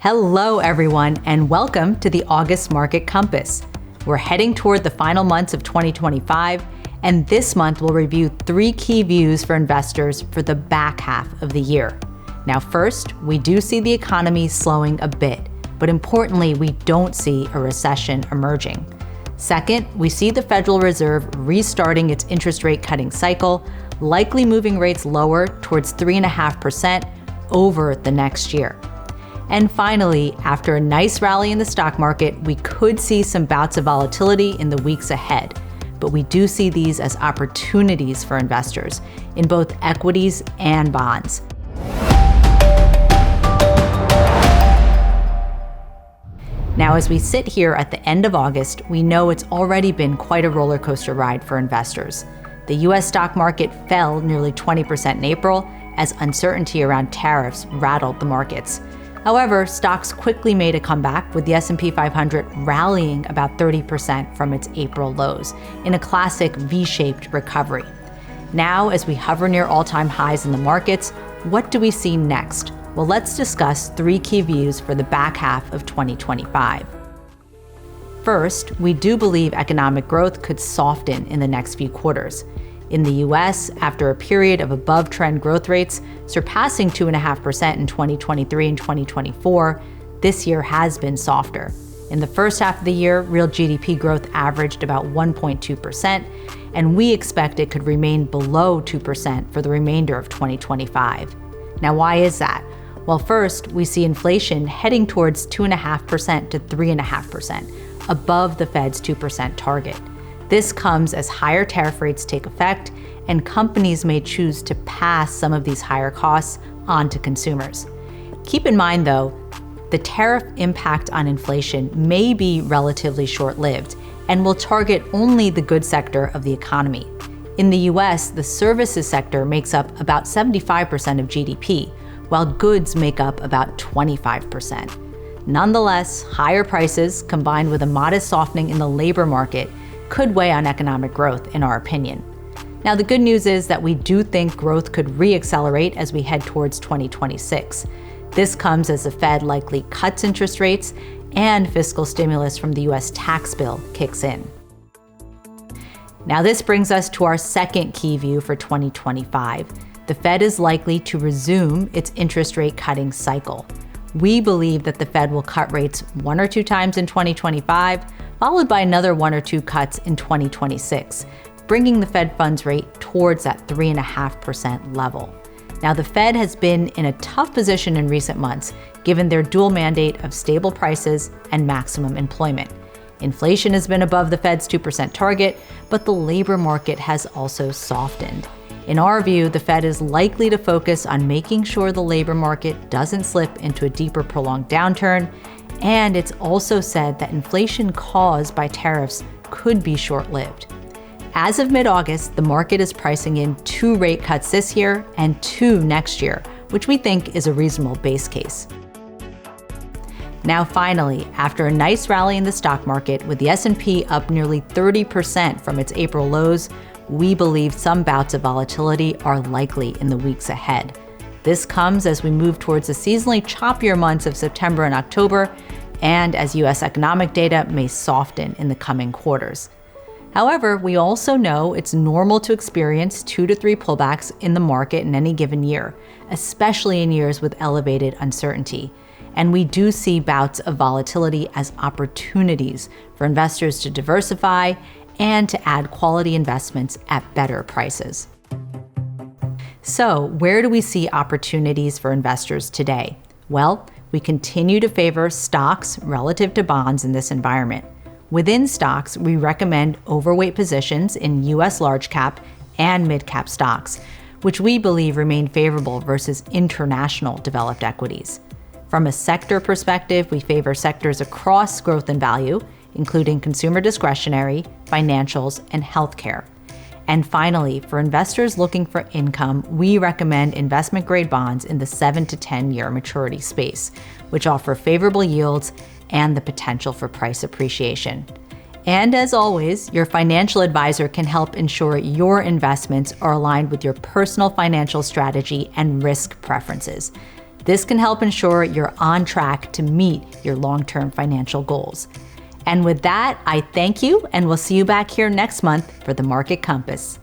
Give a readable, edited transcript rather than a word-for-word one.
Hello, everyone, and welcome to the August Market Compass. We're heading toward the final months of 2025, and this month we'll review 3 key views for investors for the back half of the year. Now, first, we do see the economy slowing a bit, but importantly, we don't see a recession emerging. Second, we see the Federal Reserve restarting its interest rate cutting cycle, likely moving rates lower towards 3.5% over the next year. And finally, after a nice rally in the stock market, we could see some bouts of volatility in the weeks ahead. But we do see these as opportunities for investors in both equities and bonds. Now, as we sit here at the end of August, we know it's already been quite a roller coaster ride for investors. The US stock market fell nearly 20% in April as uncertainty around tariffs rattled the markets. However, stocks quickly made a comeback, with the S&P 500 rallying about 30% from its April lows in a classic V-shaped recovery. Now, as we hover near all-time highs in the markets, what do we see next? Well, let's discuss 3 key views for the back half of 2025. First, we do believe economic growth could soften in the next few quarters. In the US, after a period of above-trend growth rates surpassing 2.5% in 2023 and 2024, this year has been softer. In the first half of the year, real GDP growth averaged about 1.2%, and we expect it could remain below 2% for the remainder of 2025. Now, why is that? Well, first, we see inflation heading towards 2.5% to 3.5%, above the Fed's 2% target. This comes as higher tariff rates take effect, and companies may choose to pass some of these higher costs on to consumers. Keep in mind, though, the tariff impact on inflation may be relatively short-lived and will target only the goods sector of the economy. In the US, the services sector makes up about 75% of GDP, while goods make up about 25%. Nonetheless, higher prices combined with a modest softening in the labor market could weigh on economic growth, in our opinion. Now, the good news is that we do think growth could re-accelerate as we head towards 2026. This comes as the Fed likely cuts interest rates and fiscal stimulus from the US tax bill kicks in. Now, this brings us to our second key view for 2025. The Fed is likely to resume its interest rate cutting cycle. We believe that the Fed will cut rates 1 or 2 times in 2025, followed by another 1 or 2 cuts in 2026, bringing the Fed funds rate towards that 3.5% level. Now, the Fed has been in a tough position in recent months, given their dual mandate of stable prices and maximum employment. Inflation has been above the Fed's 2% target, but the labor market has also softened. In our view, the Fed is likely to focus on making sure the labor market doesn't slip into a deeper prolonged downturn, and it's also said that inflation caused by tariffs could be short-lived. As of mid-August, the market is pricing in 2 rate cuts this year and 2 next year, which we think is a reasonable base case. Now, finally, after a nice rally in the stock market with the S&P up nearly 30% from its April lows, we believe some bouts of volatility are likely in the weeks ahead. This comes as we move towards the seasonally choppier months of September and October, and as US economic data may soften in the coming quarters. However, we also know it's normal to experience 2 to 3 pullbacks in the market in any given year, especially in years with elevated uncertainty. And we do see bouts of volatility as opportunities for investors to diversify and to add quality investments at better prices. So, where do we see opportunities for investors today? Well, we continue to favor stocks relative to bonds in this environment. Within stocks, we recommend overweight positions in US large cap and mid cap stocks, which we believe remain favorable versus international developed equities. From a sector perspective, we favor sectors across growth and value, including consumer discretionary, financials, and healthcare. And finally, for investors looking for income, we recommend investment-grade bonds in the 7 to 10-year maturity space, which offer favorable yields and the potential for price appreciation. And as always, your financial advisor can help ensure your investments are aligned with your personal financial strategy and risk preferences. This can help ensure you're on track to meet your long-term financial goals. And with that, I thank you, and we'll see you back here next month for the Market Compass.